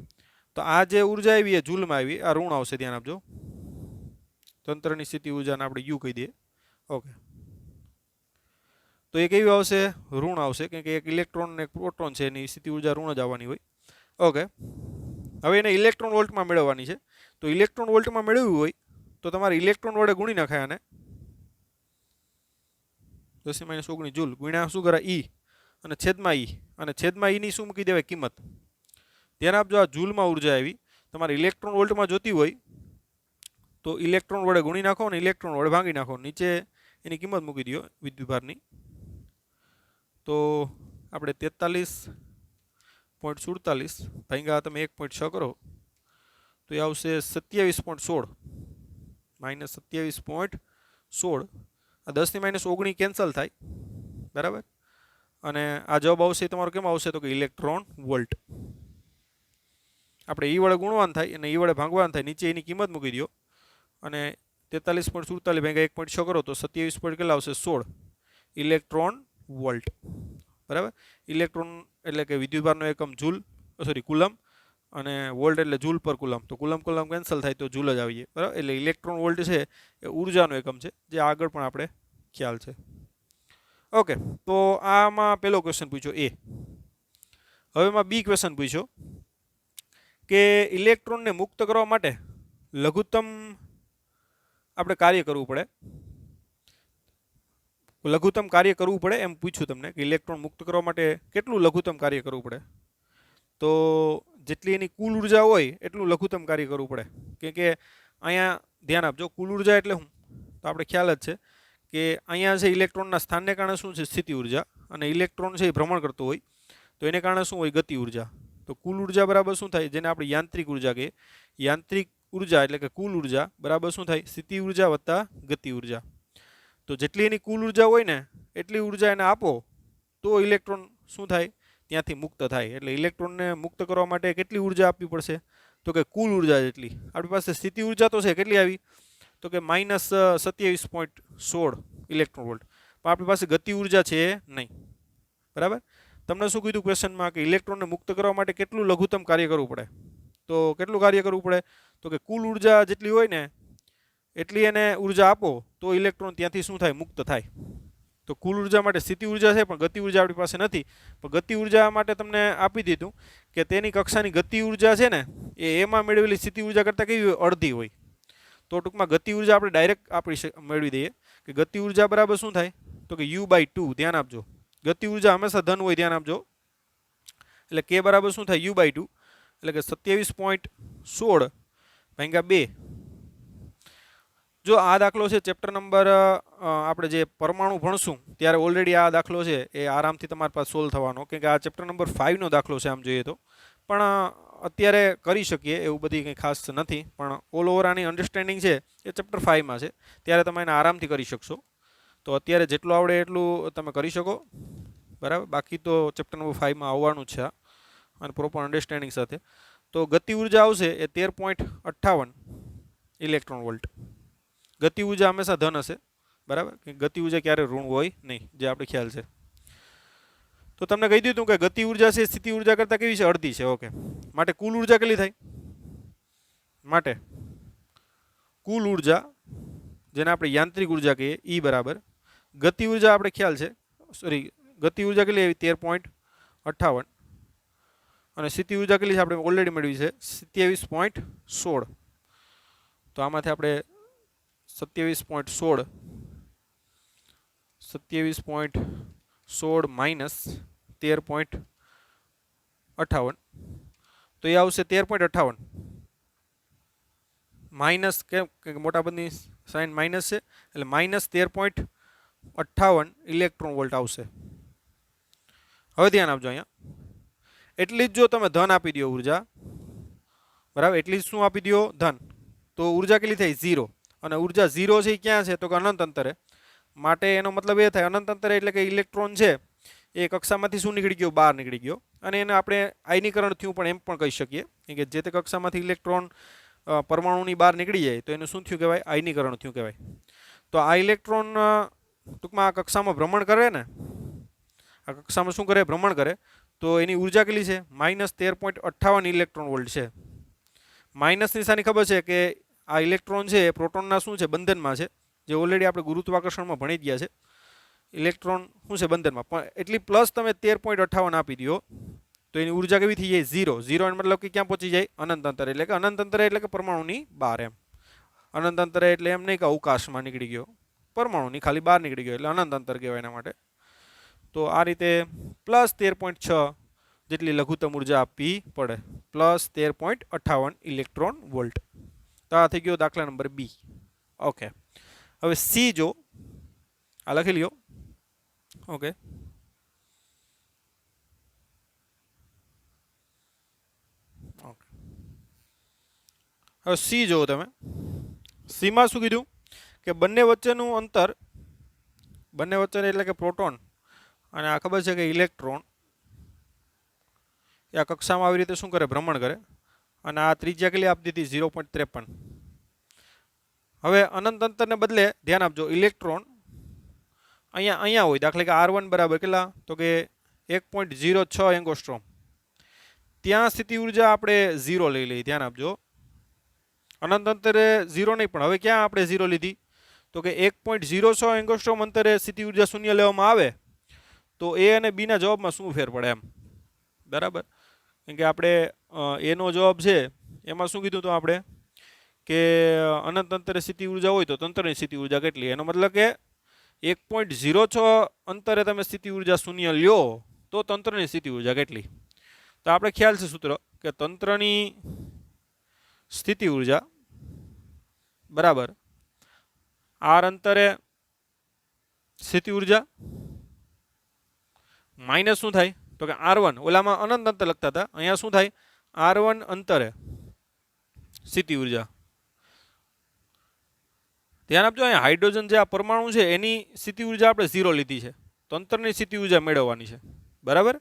તો આ જે ઉર્જા આવી એ જૂલમાં આવી, આ ઋણ આવશે, ધ્યાન આપજો. તંત્રની સ્થિતિ ઉર્જાને આપણે યુ કહી દઈએ. ઓકે. તો એ કેવી આવશે? ઋણ આવશે, કેમ કે એક ઇલેક્ટ્રોન અને એક પ્રોટોન છે એની સ્થિતિ ઉર્જા ઋણ જ આવવાની હોય. ઓકે. હવે એને ઇલેક્ટ્રોન વોલ્ટમાં મેળવવાની છે. તો ઇલેક્ટ્રોન વોલ્ટમાં મેળવવું હોય તો તમારે ઇલેક્ટ્રોન વડે ગુણી નાખાય આને 10⁻19 જૂલ ગુણ્યા શું કરે? E અને છેદમાં E, અને છેદમાં E ની શું મૂકી દેવાય? કિંમત. ધ્યાન આપજો, આ જૂલમાં ઉર્જા આવી. તમારે ઇલેક્ટ્રોન વોલ્ટમાં જોતી હોય તો ઇલેક્ટ્રોન વડે ગુણી નાખો અને ઇલેક્ટ્રોન વડે ભાંગી નાખો. નીચે એની કિંમત મૂકી દો વિદ્યુતભારની. તો આપણે 43.47 ભાગ્યા તમે 1.6 કરો તો એ આવશે 27.16 -27.16. આ 10⁻19 કેન્સલ થાય બરાબર. અને આ જવાબ આવશે તમારો કેમ આવશે? તો કે ઇલેક્ટ્રોન વોલ્ટ. આપણે ઈ વડે ગુણવાનું થાય અને ઈ વડે ભાંગવાનું થાય. નીચે એની કિંમત મૂકી દો અને 43.47 ભાગ્યા 1.6 કરો તો 27. કેટલા આવશે? 16 ઇલેક્ટ્રોન વોલ્ટ બરાબર. ઇલેક્ટ્રોન એટલે કે વિદ્યુતભારનો એકમ જૂલ, સોરી કુલમ, અને વોલ્ટ એટલે જૂલ પર કુલમ. તો કુલમ કેન્સલ થાય તો જૂલ જ આવીએ બરાબર. એટલે ઇલેક્ટ્રોન વોલ્ટ છે એ ઉર્જાનો એકમ છે, જે આગળ પણ આપણે ખ્યાલ છે. ઓકે. તો આમાં પહેલો ક્વેશ્ચન પૂછ્યો એ. હવે એમાં બી ક્વેશ્ચન પૂછ્યો કે ઇલેક્ટ્રોનને મુક્ત કરવા માટે લઘુત્તમ આપણે કાર્ય કરવું પડે. લઘુત્તમ કાર્ય કરવું પડે એમ પૂછ્યું તમને કે ઇલેક્ટ્રોન મુક્ત કરવા માટે કેટલું લઘુત્તમ કાર્ય કરવું પડે? તો જેટલી એની કુલ ઉર્જા હોય એટલું લઘુત્તમ કાર્ય કરવું પડે. કે અહીંયા ધ્યાન આપજો, કુલ ઉર્જા એટલે શું? તો આપણે ખ્યાલ જ છે કે અહીંયા છે ઇલેક્ટ્રોનના સ્થાનને કારણે શું છે? સ્થિતિ ઉર્જા. અને ઇલેક્ટ્રોન છે એ ભ્રમણ કરતો હોય તો એને કારણે શું હોય? ગતિ ઉર્જા. તો કુલ ઉર્જા બરાબર શું થાય? જેને આપણે યાંત્રિક ઉર્જા કહીએ. યાંત્રિક ઉર્જા એટલે કે કુલ ઉર્જા બરાબર શું થાય? સ્થિતિ ઉર્જા વત્તા ગતિ ઉર્જા. તો જેટલી એની કુલ ઉર્જા હોય ને એટલી ઉર્જા એને આપો તો ઇલેક્ટ્રોન શું થાય? ત્યાંથી મુક્ત થાય. એટલે ઇલેક્ટ્રોનને મુક્ત કરવા માટે કેટલી ઉર્જા આપવી પડશે? તો કે કુલ ઉર્જા જેટલી. આપણી પાસે સ્થિતિ ઉર્જા તો છે, કેટલી આવી? તો કે -27.16 ઇલેક્ટ્રોન વોલ્ટ. પણ આપણી પાસે ગતિ ઉર્જા છે નહીં બરાબર. તમને શું કીધું ક્વેશ્ચનમાં કે ઇલેક્ટ્રોનને મુક્ત કરવા માટે કેટલું લઘુત્તમ કાર્ય કરવું પડે? તો કેટલું કાર્ય કરવું પડે? તો કે કુલ ઉર્જા જેટલી હોય ને એટલી એને ઉર્જા આપો તો ઇલેક્ટ્રોન ત્યાંથી શું થાય? મુક્ત થાય. તો કુલ ઉર્જા માટે સ્થિતિ ઉર્જા છે પણ ગતિ ઉર્જા આપણી પાસે નથી. પણ ગતિ ઉર્જા માટે તમને આપી દીધું કે તેની કક્ષાની ગતિ ઉર્જા છે ને એ એમાં મેળવેલી સ્થિતિ ઉર્જા કરતાં કેવી હોય? અડધી હોય. તો ટૂંકમાં ગતિ ઉર્જા આપણે ડાયરેક્ટ મેળવી દઈએ કે ગતિ ઉર્જા બરાબર શું થાય? તો કે U/2. ધ્યાન આપજો, ગતિ ઉર્જા હંમેશા ધન હોય, ધ્યાન આપજો. એટલે કે બરાબર શું થાય? U/2 એટલે કે 27.16 ભાગ્યા 2. જો આ દાખલો છે ચેપ્ટર નંબર આપણે જે પરમાણુ ભણશું ત્યારે ઓલરેડી આ દાખલો છે એ આરામથી તમારી પાસે સોલ્વ થવાનો, કેમ કે આ ચેપ્ટર નંબર 5નો દાખલો છે આમ જોઈએ તો. પણ અત્યારે કરી શકીએ એવું બધી કંઈ ખાસ નથી, પણ ઓલ ઓવર આની અન્ડરસ્ટેન્ડિંગ છે એ ચેપ્ટર 5માં છે, ત્યારે તમે એને આરામથી કરી શકશો. તો અત્યારે જેટલું આવડે એટલું તમે કરી શકો બરાબર. બાકી તો ચેપ્ટર નંબર 5માં આવવાનું છે અને પ્રોપર અન્ડરસ્ટેન્ડિંગ સાથે. તો ગતિ ઉર્જા આવશે એ 13.58 ઇલેક્ટ્રોન વોલ્ટ. ગતિ ઉર્જા હંમેશા ધન હશે બરાબર, કે ગતિ ઉર્જા ક્યારે ઋણ હોય નહીં, જે આપણે ખ્યાલ છે. તો તમને કહી દીધું કે ગતિ ઉર્જા છે સ્થિતિ ઉર્જા કરતાં કેવી છે? અડધી છે. ઓકે. માટે કુલ ઉર્જા કેટલી થાય? માટે કુલ ઉર્જા જેને આપણે યાંત્રિક ઉર્જા કહીએ ઈ બરાબર ગતિ ઉર્જા આપણે ખ્યાલ છે ગતિ ઉર્જા કેટલી આવી 13.58 અને સ્થિતિ ઉર્જા કેટલી છે આપણે ઓલરેડી મેળવી છે 27.16 તો આમાંથી આપણે 27.16 માઇનસ 13.58 તો એ આવશે 13.58 માઇનસ કેમ કે મોટા બધી સાઇન માઇનસ છે એટલે માઇનસ 13.58 ઇલેક્ટ્રોન વોલ્ટ આવશે. હવે ધ્યાન આપજો અહીંયા એટલી જ જો તમે ધન આપી દો ઉર્જા બરાબર એટલી જ શું આપી દો ધન તો ઉર્જા કેટલી થઈ 0 અને ઉર્જા 0 છે ક્યાં છે તો કે અનંત અંતરે માટે એનો મતલબ એ થાય અનંત અંતરે એટલે કે ઇલેક્ટ્રોન છે એ કક્ષામાંથી શું નીકળી ગયો બહાર નીકળી ગયો અને એને આપણે આયનીકરણ થયું પણ એમ પણ કહી શકીએ કે જે તે કક્ષામાંથી ઇલેક્ટ્રોન પરમાણુની બહાર નીકળી જાય તો એનું શું થયું કહેવાય આયનીકરણ થયું કહેવાય. તો આ ઇલેક્ટ્રોન ટૂંકમાં આ કક્ષામાં ભ્રમણ કરે ને આ કક્ષામાં શું કરે ભ્રમણ કરે તો એની ઉર્જા કેટલી છે માઇનસ 13.58 ઇલેક્ટ્રોન વોલ્ટ છે. માઇનસ નિશાની ખબર છે કે આ ઇલેક્ટ્રોન છે એ પ્રોટોનના શું છે બંધનમાં છે જે ઓલરેડી આપણે ગુરુત્વાકર્ષણમાં ભણી ગયા છે ઇલેક્ટ્રોન શું છે બંધનમાં પણ એટલી પ્લસ તમે 13.58 આપી દો તો એની ઉર્જા કેવી થઈ જાય 0 એનો મતલબ કે ક્યાં પહોંચી જાય અનંત અંતરે એટલે કે અનંત અંતરે એટલે કે પરમાણુની બહાર એમ અનંત અંતરે એટલે એમ નહીં કે અવકાશમાં નીકળી ગયો પરમાણુની ખાલી બહાર નીકળી ગયો એટલે અનંત અંતર કહેવાય એના માટે. તો આ રીતે પ્લસ 13.6 જેટલી લઘુત્તમ ઉર્જા આપવી પડે પ્લસ 13.58 ઇલેક્ટ્રોન વોલ્ટ. તો આ થઈ ગયો દાખલા નંબર બી. ઓકે હવે સી જો આ લખી લ્યો. ઓકે હવે સી જો તમે સીમાં શું કીધું કે બંને વચ્ચેનું અંતર બંને વચ્ચે એટલે કે પ્રોટોન અને આ ખબર છે કે ઇલેક્ટ્રોન એ આ કક્ષામાં આવી રીતે શું કરે ભ્રમણ કરે અને આ ત્રિજ્યા કેટલી આપી દીધી 0.53. હવે અનંત અંતરને બદલે ધ્યાન આપજો ઇલેક્ટ્રોન અહીંયા હોય દાખલા કે R1 બરાબર કેટલા તો કે 1.06 એંગોસ્ટ્રોમ ત્યાં સ્થિતિ ઉર્જા આપણે 0 લઈ લઈએ ધ્યાન આપજો અનંત અંતરે 0 નહીં પણ હવે ક્યાં આપણે 0 લીધી તો કે 1.06 એંગોસ્ટ્રોમ અંતરે સ્થિતિ ઉર્જા શૂન્ય લેવામાં આવે તો એ અને બી ના જવાબમાં શું ફેર પડે એમ બરાબર કેમ કે આપણે એનો જવાબ છે એમાં શું કીધું તો આપણે કે અનંત અંતરે સ્થિતિ ઉર્જા હોય તો તંત્રની સ્થિતિ ઉર્જા કેટલી એનો મતલબ કે 1.06 અંતરે તમે સ્થિતિ ઉર્જા શૂન્ય લ્યો તો તંત્રની સ્થિતિ ઉર્જા કેટલી તો આપણે ખ્યાલ છે સૂત્ર કે તંત્રની સ્થિતિ ઉર્જા બરાબર આર અંતરે સ્થિતિ ઉર્જા માઇનસ શું થાય તો કે R1 ઓલામાં અનંત અંતર લખતા હતા અહીંયા શું થાય R1 અંતરે સ્થિતિ ઉર્જા. ધ્યાન આપજો અહીંયા હાઇડ્રોજન જે આ પરમાણુ છે એની સ્થિતિ ઉર્જા આપણે 0 લીધી છે તંત્રની સ્થિતિ ઉર્જા મેળવવાની છે બરાબર.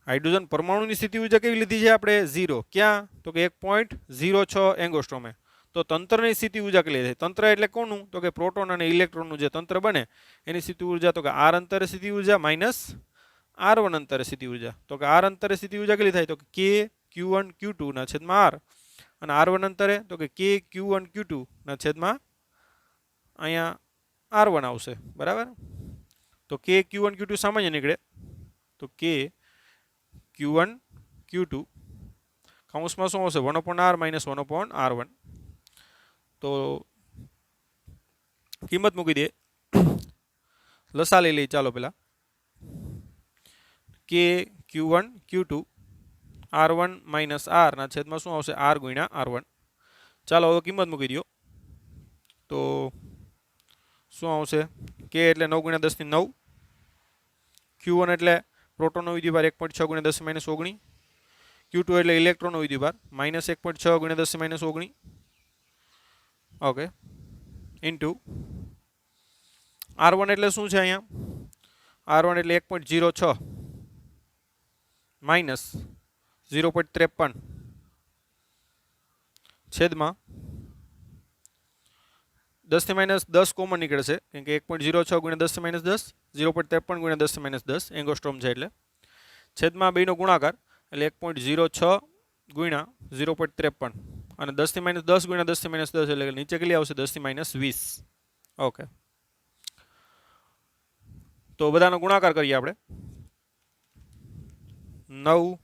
હાઇડ્રોજન પરમાણુની સ્થિતિ ઉર્જા કેવી લીધી છે આપણે 0 ક્યાં તો કે 1.06 એંગોસ્ટ્રોમે તો તંત્રની સ્થિતિ ઉર્જા કેટલી થાય તંત્ર એટલે કોનું તો કે પ્રોટોન અને ઇલેક્ટ્રોનનું જે તંત્ર બને એની સ્થિતિ ઉર્જા તો કે R અંતરે સ્થિતિ ઉર્જા માઇનસ R1 અંતરે સ્થિતિ ઉર્જા તો કે R અંતરે સ્થિતિ ઉર્જા કેટલી થાય તો કે K Q1 Q2 ના છેદમાં R અને R1 અંતરે તો કે K Q1 Q2 ના છેદમાં અહીંયા R1 આવશે બરાબર. તો K Q1 Q2 સામાન્ય નીકળે તો K Q1 Q2 કૌંસમાં શું આવશે 1/R માઇનસ 1/R1 તો કિંમત મૂકી દે લસા લઈ લઈએ ચાલો પેલા K Q1 Q2 R1 minus R ના છેદમાં શું આવશે R ગુણ્યા R1 ચાલો હવે કિંમત મૂકી દો તો શું આવશે K એટલે 9 ગુણ્યા 10 ની 9 Q1 એટલે પ્રોટોનનો વિદ્યુતભાર 1.6 ગુણ્યા 10 માઇનસ 19 Q2 એટલે ઇલેક્ટ્રોનનો વિદ્યુતભાર માઇનસ 1.6 ગુણ્યા 10 માઇનસ 19 ઓકે ઇન્ટુ R1 એટલે શું છે અહીંયા R1 એટલે 1.06 માઇનસ 0.53 છેદમાં 10 થી માઇનસ 10 કોમન નીકળશે કેમ કે 1.06 ગુણ્યા 10 માઇનસ 10 0.53 ગુણ્યા 10 માઇનસ 10 એંગોસ્ટ્રોમ છે એટલે છેદમાં બેનો ગુણાકાર એટલે 1.06 ગુણ્યા 0.53 અને 10 થી -10 ગુણ્યા 10 થી -10 એટલે કે નીચે કેટલી આવશે 10 થી -20. ઓકે, તો બધાનો ગુણાકાર કરીએ આપણે. 9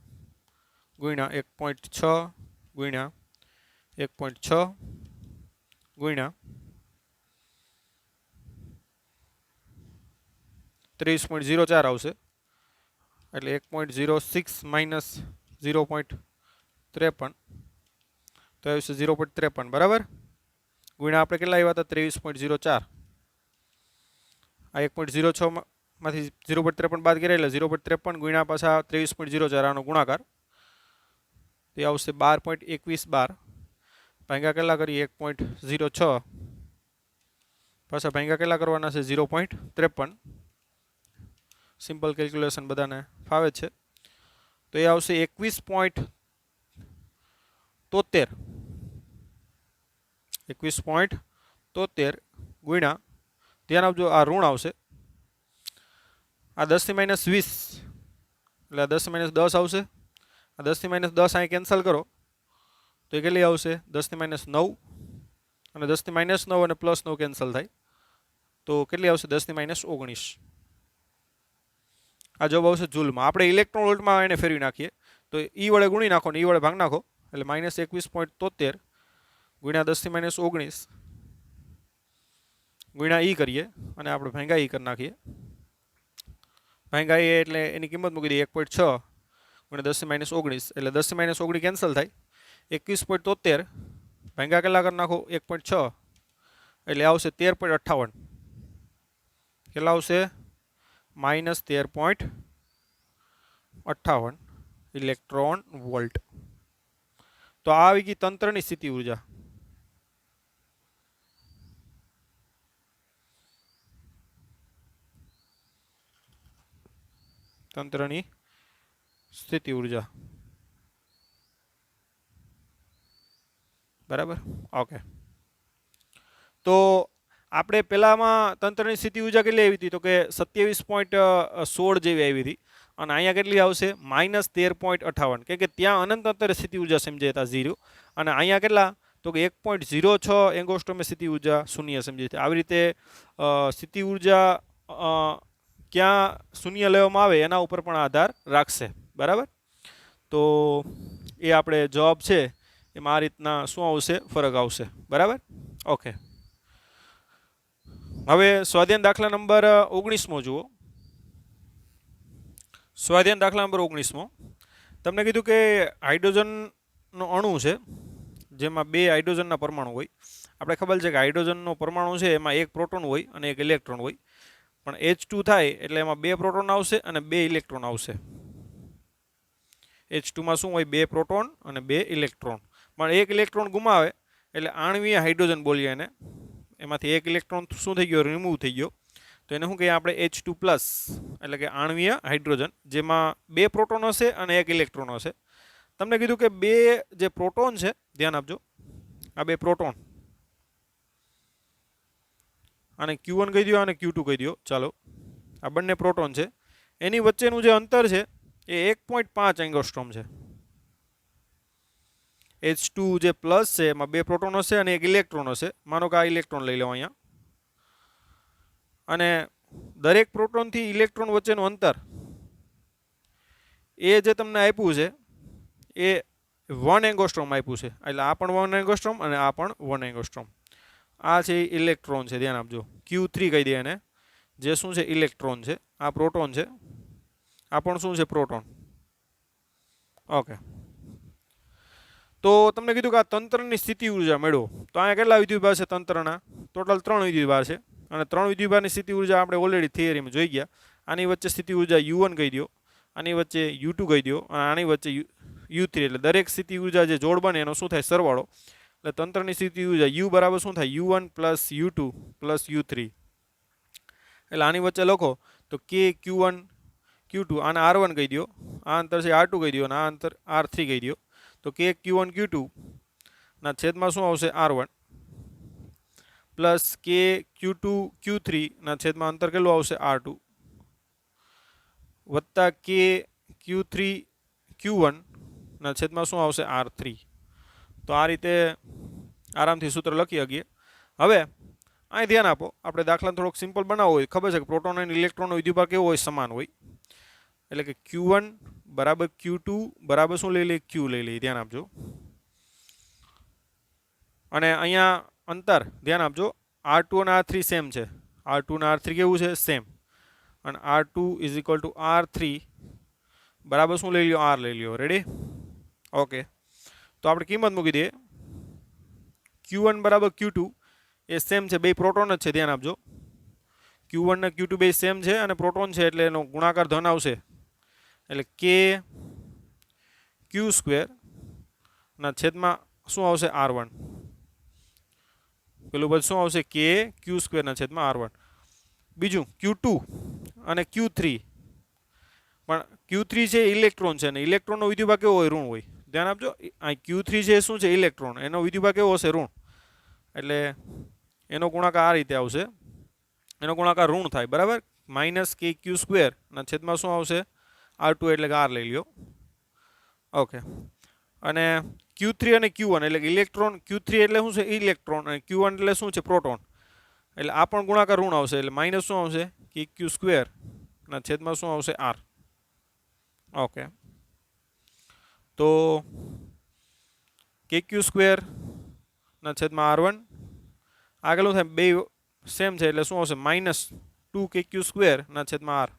ગુણ્યા 1.6 ગુણ્યા 1.6 ગુણ્યા 30.04 આવશે એટલે 1.06 માઇનસ 0.53 તો આવશે 0.53 બરાબર. ગુણ્યા આપણે કેટલા આવ્યા હતા 23.04. આ 1.06 માંથી 0.53 બાદ કર્યા એટલે 0.53 ગુણ્યા પાછા 23.04 આનો ગુણાકાર તે આવશે 12.21 ભાગ્યા કેટલા કરીએ 1.06 પાછા ભાગ્યા કેટલા કરવાના છે 0.53. સિમ્પલ કેલ્ક્યુલેશન બધાને ફાવે છે તો એ આવશે 21.73 ગુણ્યા ધ્યાન આપજો આ ઋણ આવશે આ 10 થી -20 એટલે 10 થી -10 આવશે આ 10 થી -10 અહીં કેન્સલ કરો તો એ કેટલી આવશે 10 થી -9 અને 10 થી -9 અને +9 કેન્સલ થાય તો કેટલી આવશે 10 થી -19. આ જવાબ આવશે જૂલમાં. આપણે ઇલેક્ટ્રોન વોલ્ટમાં એને ફેરવી નાખીએ તો ઈ વડે ગુણી નાખો ને ઈ વડે ભાગ નાખો એટલે -21.73 ગુણ્યા 10 થી -19 ગુણ્યા ઈ કરીએ અને આપણે ભાંગા ઈ કરી નાખીએ. ભાંગા ઈ એટલે એની કિંમત મૂકી દઈએ 1.6 ગુણ્યા 10 થી -19 એટલે 10 થી -19 કેન્સલ થાય 21.73 ભાંગા કેટલા કરી નાખો 1.6 એટલે આવશે 13.58. કેટલા આવશે -13.58 ઇલેક્ટ્રોન વોલ્ટ. તો આ આવી ગઈ તંત્રની સ્થિતિ ઉર્જા. તંત્રની સ્થિતિ ઉર્જા બરાબર. ઓકે, તો આપણે પહેલામાં તંત્રની સ્થિતિ ઉર્જા કેટલી આવી હતી તો કે 27.16 જેવી આવી હતી અને અહીંયા કેટલી આવશે -13.58 કે ત્યાં અનંત અંતરે સ્થિતિ ઉર્જા સમજાય હતા 0 અને અહીંયા કેટલા તો કે 1.06 એંગસ્ટ્રોમે સ્થિતિ ઉર્જા શૂન્ય સમજાય છે. આવી રીતે સ્થિતિ ઉર્જા ક્યાં શૂન્ય લેવામાં આવે એના ઉપર પણ આધાર રાખશે બરાબર. તો એ આપણે જવાબ છે એમાં આ રીતના શું આવશે ફરક આવશે બરાબર. ઓકે, હવે સ્વાધ્યાય દાખલા નંબર 19મો જુઓ. સ્વાધ્યાય દાખલા નંબર 19મો તમને કીધું કે હાઇડ્રોજનનો અણુ છે જેમાં 2 હાઇડ્રોજનના પરમાણુ હોય. આપણે ખબર છે કે હાઇડ્રોજનનો પરમાણુ છે એમાં એક પ્રોટોન હોય અને એક ઇલેક્ટ્રોન હોય પણ H2 થાય એટલે એમાં 2 પ્રોટોન આવશે અને 2 ઇલેક્ટ્રોન આવશે. H2 માં શું હોય 2 પ્રોટોન અને 2 ઇલેક્ટ્રોન પણ એક ઇલેક્ટ્રોન ગુમાવે એટલે આણ્વીય હાઇડ્રોજન બોલીએ એને. એમાંથી એક ઇલેક્ટ્રોન શું થઈ ગયો રિમૂવ થઈ ગયો તો એને શું કહીએ આપણે H2+ એટલે કે આણ્વીય હાઇડ્રોજન જેમાં 2 પ્રોટોન હશે અને એક ઇલેક્ટ્રોન હશે. તમને કીધું કે 2 જે પ્રોટોન છે ધ્યાન આપજો આ 2 પ્રોટોન આને Q1 કહી દો અને Q2 કહી દો. ચાલો આ બંને પ્રોટોન છે એની વચ્ચેનું જે અંતર છે એ 1.5 એંગસ્ટ્રોમ છે. H2 જે પ્લસ છે એમાં 2 પ્રોટોન હશે અને એક ઇલેક્ટ્રોન હશે. માનો કે આ ઇલેક્ટ્રોન લઈ લો અહીંયા અને દરેક પ્રોટોન થી ઇલેક્ટ્રોન વચ્ચેનું અંતર એ જે તમને આપ્યું છે એ 1 એંગસ્ટ્રોમ આપ્યું છે એટલે આ પણ 1 એંગસ્ટ્રોમ અને આ પણ 1 એંગસ્ટ્રોમ. આ છે ઇલેક્ટ્રોન છે ધ્યાન આપજો Q3 કહી દે એને જે શું છે ઇલેક્ટ્રોન છે. આ પ્રોટોન છે આ પણ શું છે પ્રોટોન. ઓકે, તો તમને કીધું કે આ તંત્રની સ્થિતિ ઉર્જા મેળવો તો અહીંયા કેટલા વિદ્યુતભાર છે તંત્રના ટોટલ 3 વિદ્યુતભાર છે અને 3 વિદ્યુતભારની સ્થિતિ ઉર્જા આપણે ઓલરેડી થિયરીમાં જોઈ ગયા. આની વચ્ચે સ્થિતિ ઉર્જા U1 કહી દો આની વચ્ચે U2 કહી દો અને આની વચ્ચે U3 એટલે દરેક સ્થિતિ ઉર્જા જે જોડ બને એનો શું થાય સરવાળો એટલે તંત્રની સ્થિતિ ઉર્જા U બરાબર શું થાય U1 + U2 + U3 એટલે આની વચ્ચે લખો તો K Q1 Q2 આને R1 કહી દો આ અંતર છે R2 કહી દો અને આ અંતર R3 કહી દો તો K Q1 Q2 ના છેદમાં શું આવશે R1 plus K Q2 Q3 ના છેદમાં અંતર કેટલું આવશે R2 વત્તા K Q3 Q1 ના છેદમાં શું આવશે R3। તો આ રીતે આરામથી સૂત્ર લખી શકીએ। હવે અહીં ધ્યાન આપો, આપણે દાખલા થોડોક સિમ્પલ બનાવવો હોય, ખબર છે કે પ્રોટોન અને ઇલેક્ટ્રોનનો વિદ્યુતભાર કેવો હોય, સમાન હોય। એટલે કે Q1 બરાબર Q2 બરાબર શું લઈ લઈએ, Q લઈ લઈએ, ધ્યાન આપજો। અને અહીંયા અંતર ધ્યાન આપજો, R2 અને R3 સેમ છે, R2 અને R3 કેવું છે, સેમ। અને R2 is equal to R3 બરાબર શું લઈ લ્યો, R લઈ લ્યો। Ready, okay. તો આપણે કિંમત મૂકી દઈએ, Q1 બરાબર Q2 એ સેમ છે, બે પ્રોટોન જ છે, ધ્યાન આપજો। Q1 ને Q2 બે સેમ છે અને પ્રોટોન છે એટલે એનો ગુણાકાર ધન આવશે, એટલે K Q સ્ક્વેર ના છેદમાં શું આવશે, R1। પેલું બધું શું આવશે, K Q સ્ક્વેર ના છેદમાં R1। બીજું Q2 અને Q3, પણ Q3 છે ઇલેક્ટ્રોન છે, અને ઇલેક્ટ્રોનનો વિદ્યુતભાર કેવો હોય, ઋણ હોય। ધ્યાન આપજો, આ Q3 છે શું છે, ઇલેક્ટ્રોન, એનો વિદ્યુતભાર કેવો હશે, ઋણ। એટલે એનો ગુણાકાર આ રીતે આવશે, એનો ગુણાકાર ઋણ થાય, બરાબર। માઇનસ K Q સ્ક્વેર ના છેદમાં શું આવશે, R2 એટલે કે R લઈ લ્યો, ઓકે। અને Q3 અને Q1 એટલે કે ઇલેક્ટ્રોન, Q3 એટલે શું છે, ઇલેક્ટ્રોન, અને Q1 એટલે શું છે, પ્રોટોન, એટલે આ પણ ગુણાકાર ઋણ આવશે, એટલે માઇનસ શું આવશે, K Q સ્ક્વેર ના છેદમાં શું આવશે, R, ઓકે। તો K Q સ્ક્વેર ના છેદમાં R1, આગળનું થાય બે સેમ છે એટલે શું આવશે, માઇનસ 2 K Q સ્ક્વેર ના છેદમાં R।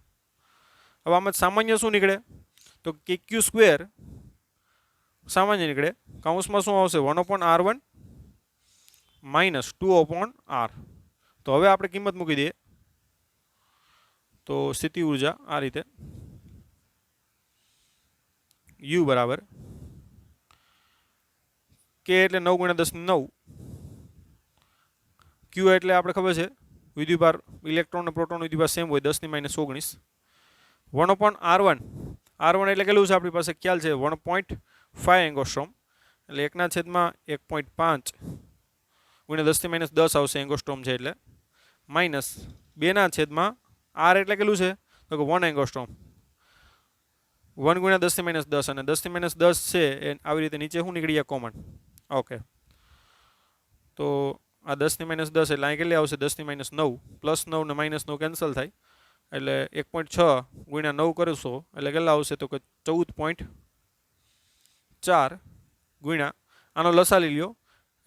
હવે આમાં સામાન્ય શું નીકળે, તો K Q સ્ક્વેર સામાન્ય નીકળે, કૌંસમાં શું આવશે, 1/R1 માઇનસ 2/R। તો હવે આપણે કિંમત મૂકી દઈએ, તો સ્થિતિ ઉર્જા આ રીતે, U બરાબર K એટલે 9 × 10⁹, Q એટલે આપણે ખબર છે વિદ્યુતભાર, ઇલેક્ટ્રોન અને પ્રોટોન વિદ્યુતભાર સેમ હોય, 10⁻⁹ 1/R1, R1 એટલે કેટલું છે, આપણી પાસે ખ્યાલ છે 1.5 એંગસ્ટ્રોમ, એટલે 1/1.5 × 10⁻10 આવશે, એંગસ્ટ્રોમ છે એટલે, માઇનસ 2/R એટલે કેટલું છે, તો કે 1 એંગસ્ટ્રોમ, 1 × 10⁻10, અને 10⁻10 છે એ આવી રીતે નીચે શું નીકળી જાય, કોમન, ઓકે। તો આ 10⁻10 એટલે અહીં કેટલી આવશે, 10⁻9, +9 ને -9 કેન્સલ થાય, એટલે 1.6 × 9 કરશો એટલે કેટલા આવશે, તો કે 14.4 ગુણ્યા આનો લસા લઈ લ્યો,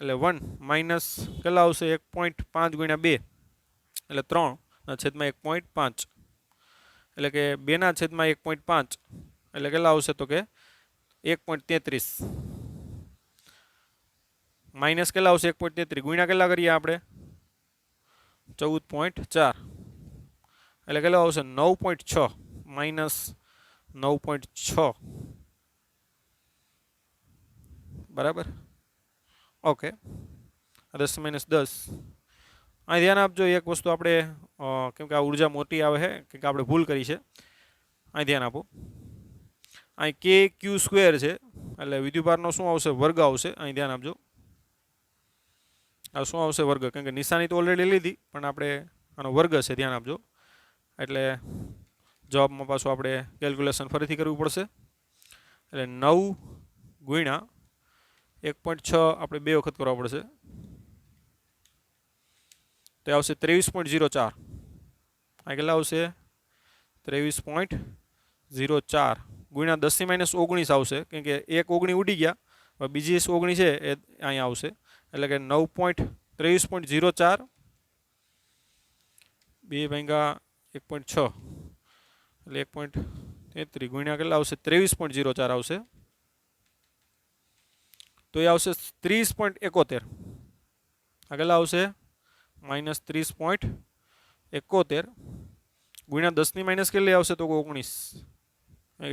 એટલે 1 માઇનસ કેટલા આવશે, 1.5 × 2 એટલે 3/1.5, એટલે કે 2/1.5 એટલે કેટલા આવશે, તો કે 1.33, માઇનસ કેટલા આવશે, 1.33 ગુણ્યા કેટલા કરીએ આપણે, 14.4 એટલે કેટલા આવશે, 9.6 માઇનસ 9.6, બરાબર, ઓકે। 10⁻10 અહીં ધ્યાન આપજો, એક વસ્તુ આપણે કેમ કે આ ઉર્જા મોટી આવે છે, કેમ કે આપણે ભૂલ કરી છે, અહીં ધ્યાન આપો, અહીં K Q સ્ક્વેર છે એટલે વિદ્યુતભારનો શું આવશે, વર્ગ આવશે, અહીં ધ્યાન આપજો, આ શું આવશે, વર્ગ, કેમ કે નિશાની તો ઓલરેડી લીધી, પણ આપણે આનો વર્ગ છે, ધ્યાન આપજો, એટલે જવાબમાં પાછું આપણે કેલ્ક્યુલેશન ફરીથી કરવું પડશે, એટલે 9 ગુણ્યા 1.6 આપણે 2 વખત કરવા પડશે, તો આવશે 23.04, આ કેટલા આવશે, 23.04 ગુણ્યા 10⁻19 આવશે, કેમ કે એક ઓગણી ઉડી ગયા, બીજી ઓગણી છે એ અહીંયા આવશે, એટલે કે 9.23.04 2/1.6 એટલે 1.33 ગુણ્યા કેટલા આવશે, 23.04 આવશે, તો એ આવશે 30.71, આ કેટલા આવશે, -30.71 ગુણ્યા 10⁻- કેટલી આવશે, તો 19,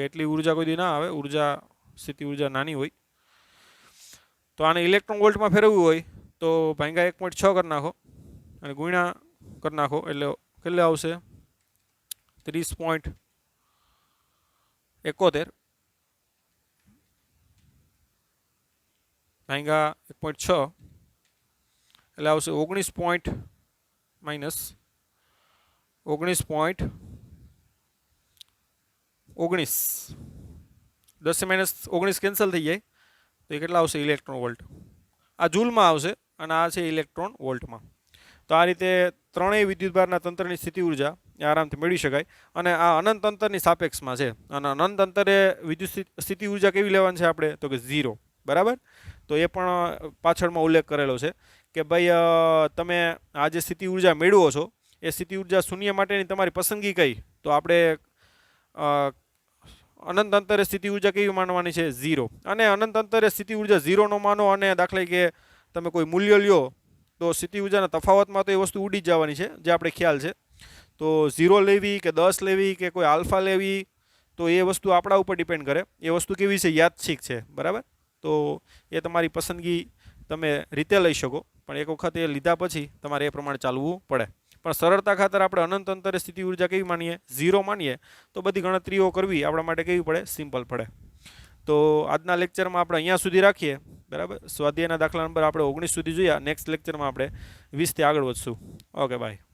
એટલી ઉર્જા કોઈ દી ના આવે, ઉર્જા સ્થિતિ ઉર્જા નાની હોય, તો આને ઇલેક્ટ્રોન વોલ્ટમાં ફેરવવું હોય તો ભાંગ્યા 1.6 કરી નાખો અને ગુણ્યા કરી નાખો, એટલે કેટલે આવશે, 30.71 ભાંગ્યા 1.6 એટલે આવશે 19 માઇનસ 19.19 10 - 19 કેન્સલ થઈ જાય તો એ કેટલા આવશે ઇલેક્ટ્રોન વોલ્ટ. આ જૂલમાં આવશે અને આ છે ઇલેક્ટ્રોન વોલ્ટમાં. તો આ રીતે ત્રણેય વિદ્યુતભારના તંત્રની સ્થિતિ ઉર્જા એ આરામથી મેળવી શકાય અને આ અનંત અંતરની સાપેક્ષમાં છે અને અનંત અંતરે વિદ્યુત સ્થિતિ ઉર્જા કેવી લેવાની છે આપણે તો કે 0. બરાબર. તો એ પણ પાછળમાં ઉલ્લેખ કરેલો છે કે ભાઈ તમે આ જે સ્થિતિ ઉર્જા મેળવો છો એ સ્થિતિ ઉર્જા શૂન્ય માટેની તમારી પસંદગી કઈ તો આપણે અનંત અંતરે સ્થિતિ ઉર્જા કેવી માનવાની છે 0. અને અનંત અંતરે સ્થિતિ ઉર્જા 0 નો માનો અને દાખલા કે તમે કોઈ મૂલ્ય લ્યો તો સ્થિતિ ઉર્જાના તફાવતમાં તો એ વસ્તુ ઉડી જ જવાની છે જે આપણે ખ્યાલ છે. તો 0 લેવી કે 10 લેવી કે કોઈ આલ્ફા લેવી તો એ વસ્તુ આપણા ઉપર ડિપેન્ડ કરે. એ વસ્તુ કેવી છે યાદચ્છિક છે. બરાબર. તો એ તમારી પસંદગી તમે રીતે લઈ શકો પણ એક વખત એ લીધા પછી તમારે એ પ્રમાણે ચાલવું પડે. પણ સરળતા ખાતર આપણે અનંત અંતરે સ્થિતિ ઉર્જા કેવી માનીએ 0 માનીએ તો બધી ગણતરીઓ કરવી આપણા માટે કેવી પડે સિમ્પલ પડે. તો આજના લેક્ચરમાં આપણે અહીંયા સુધી રાખીએ. બરાબર. સ્વાધ્યાયના દાખલા નંબર આપણે 19 સુધી જોયા. નેક્સ્ટ લેક્ચરમાં આપણે 20 થી આગળ વધશું. Okay bye.